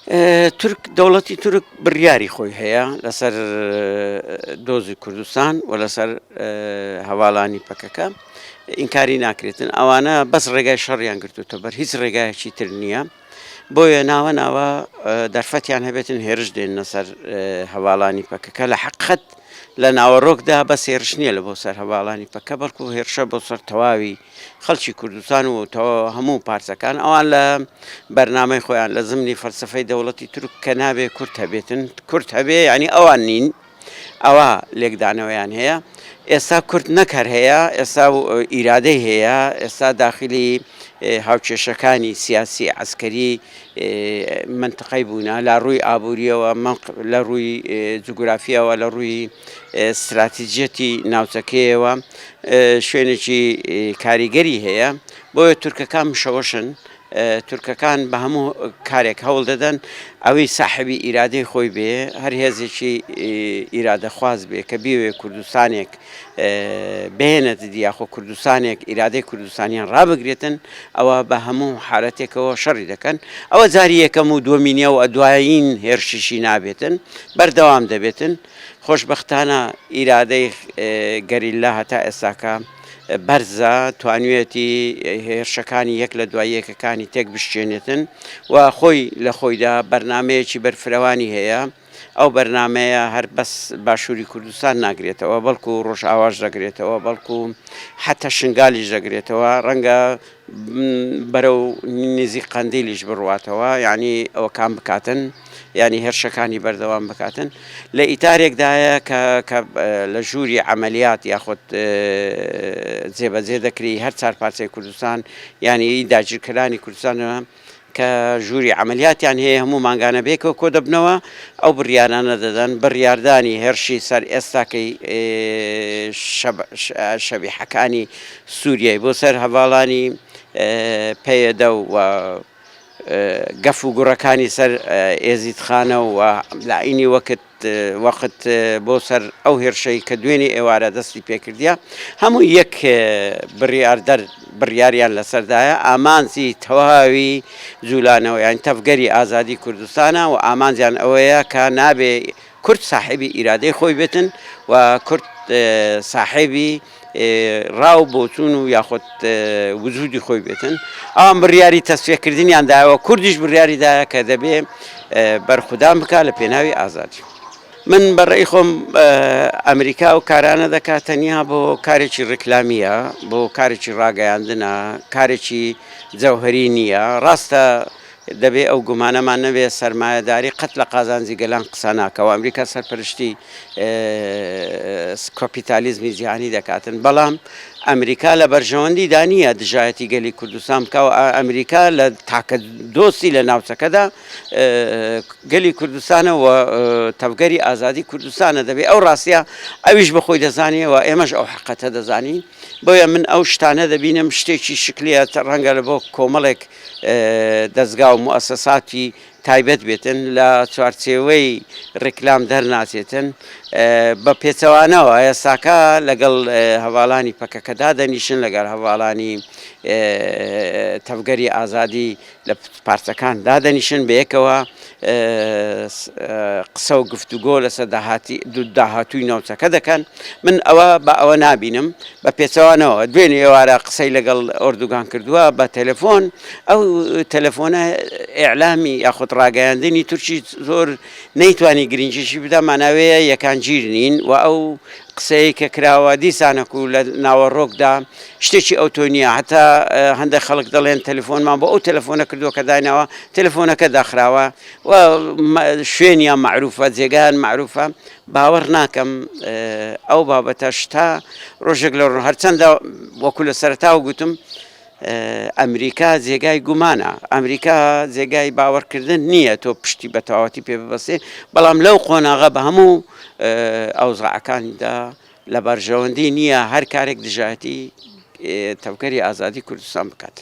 تورک دەوڵەتی تورک بڕیاری خۆی هەیە لەسەر دۆزی کوردستان و لەسەر هەواڵانی پەکەکە ئینکاری ناکرێتن ئەوانە بەس ڕێگای شەڕیان گرتوتە بەر هیچ ڕێگایەکی تر نییە بۆیە ناوە دەرفەتیان هەبێتن هێرش دێنە سەر هەواڵانی پەکەکە لە حەقیقەت لە ناوەڕۆکدا بەس هێرش نییە لە بۆ سەر هەواڵانی پەکە بەڵکو هێرشە بۆ سەر تەواوی خەڵکی کوردستان و هەموو پارچەکان ئەوان لە بەرنامەی خۆیان لە زمانی فەلسفەی دەوڵەتی تورک کە نابێ کورت هەبێتن کورت هەبێ ینی ئەوان نین ئەوە لێکدانەوەیان هەیە ئێستا کورت نەکەر هەیە ئێستا ئیرادەی هەیە ئێستا داخلی هاوکێشەکانی سیاسی عسکەری منتقەی بوونە لە ڕووی ئابوووریەوە لە ڕووی جوگرافیەوە لە ڕووی استراتیژەتی ناوچەکەیەوە شوێنێکی کاریگەری هەیە بۆیە تورکەکان مشەوەشن تورکەکان بە هەموو کارێک هەوڵ دەدەن ئەوەی ساحبی ئیرادەی خۆی بێ هەر هێزێکی ئیرادەخواز بێ کە بیوێ کوردستانێک بهێنێت دیاخۆ کوردستانێک ئیرادەی کوردستانیان ڕابگرێتن ئەوە بە هەموو حالەتێکەوە شەڕی دەکەن ئەوە جاری یەکەم و دووەمینە و ئەدوایین هێرشیشی نابێتن بەردەوام دەبێتن خۆشبەختانە ئیرادەی گەریلا هەتا ئێستاکە بەرزە توانوێتی هێرشەکانی یەک لە دوای یەکەکانی تێک بشتێنێتن و خۆی لە خۆیدا بەرنمەیەکی بەرفرەوانی هەیە ئەو بەرنمەیە هەر بەس باشووری کوردستان ناگرێتەوە بەڵکو و ڕۆژ ئاواژ دەگرێتەوە بەڵکو حتا شنگالیش دەگرێتەوە ڕەنگە بەرەو نزیک قەندیلیش بڕواتەوە یعنی ئەوە کام بکاتن ینی هێرشەکانی بەردەوام بکاتن لە ئیتارێکدایە کە لە ژووری عملیات یاخود جێبەجێ دەکری هەر چار پارچەی کوردستان ینی داگیرکردانی کوردستانەوە کە ژووری عملیاتیان هەیە هەموو ماگانە بێکەوە کۆ دەبنەوە ئەو بڕیارانە دەدەن بڕیاردانی هێرشی سەر ئێستاکەی شەبیحەکانی سووریای بۆ سەر هەواڵانی پەیەدە و گەف و گوڕەکانی سەر ئێزیدخانە و لعینی وەقت بۆ سەر ئەو هێرشەی کە دوێنێ ئێوارە دەستی پێکردیە هەموو یەک بڕیاریان لەسەردایە ئامانجی تەواوی جوولانەوە یان تەفگەری ئازادی کوردستانە و ئامانجیان ئەوەیە کە نابێ کورد ساحبی ئیرادەی خۆی بێتن و کورد ساحبی ڕاو بۆچوون و یاخود وجودی خۆی بێتن ئەوان بڕیاری تەسویەکردنیان داوە کوردیش بڕیاریدایە کە دەبێ بەرخودان بکە لە پێناوی ئازادی من بەڕێی خۆم ئەمریکا و کارانە دەکات تەنیا بۆ کارێکی ڕکلامیە بۆ کارێکی ڕاگەیاندنە کارێکی جەوهەری نییە ڕاستە دەبێ ئەو گومانەمان نەبێ سەرمایەداری قەت لە قازانجی گەلان قسە ناکەوە ئەمریکا سەرپەرشتی کۆپیتالیزمی جیهانی دەکاتن بەڵام ئەمریکا لە بەرژەوەندی دانیە دژایەتی گەلی کوردستان بکەوە ئەمریکا لە تاکە دۆستی لە ناوچەکەدا گەلی کوردستانە و تەفگەری ئازادی کوردستانە دەبێ ئەو ڕاستیە ئەویش بەخۆی دەزانێەوە ئێمەش ئەو حقەتە دەزانین بۆیە من ئەو شتانە دەبینم شتێکی شکلیە ڕەنگە لە بۆ کۆمەڵێک دەستگا و موسساتی تایبەت بێتن لە چوارچێوەی ڕێکلام دەرناچێتن بە پێچەوانەوە ئێستاکە لەگەڵ هەواڵانی پەکەکەدا دەنیشن لەگەڵ هەواڵانی تەفگەری ئازادی لە پارچەکان دادەنیشن بەیەکەوە قسە و گفتوگۆ لەسەر داهاتووی ناوچەکە دەکەن من ئەوە بە ئەوە نابینم بە پێچەوانەوە دوێنێ ئێوارە قسەی لەگەڵ ئۆردوگان کردووە بە تەلەفۆن ئەو تەلەفۆنە ئیعلامی یاخود ڕاگەیاندنی تورکی زۆر نەیتوانی گرنگیشی بدا ماناوەیە یەکان گیر نین و ئەو قسەی کە کراوە دیسانەکو لە ناوەڕۆکدا شتێکی ئەو تۆ نییە هەتا هەندێک خەڵک دەڵێن تەلەفۆنمان بۆ ئەو تەلەفۆنە کردووە کە داینەوە تەلەفۆنەکە داخراوە و شوێنیان معروفە جێگایان معروفە باوەڕ ناکەم ئەو بابەتە شتا ڕۆژێک لە هەرچەندە وەکو لە سەرەتاوە گوتم ئەمریکا جێگای گومانە ئەمریکا جێگای باوەڕکردن نییە تۆ پشتی بە تەواوەتی پێ ببەسێ بەڵام لەو قۆناغە بە هەموو ئەوزعەکانیدا لە بەرژەوەندی نییە هەر کارێک دژایەتی تەفگەری ئازادی کوردستان بکات.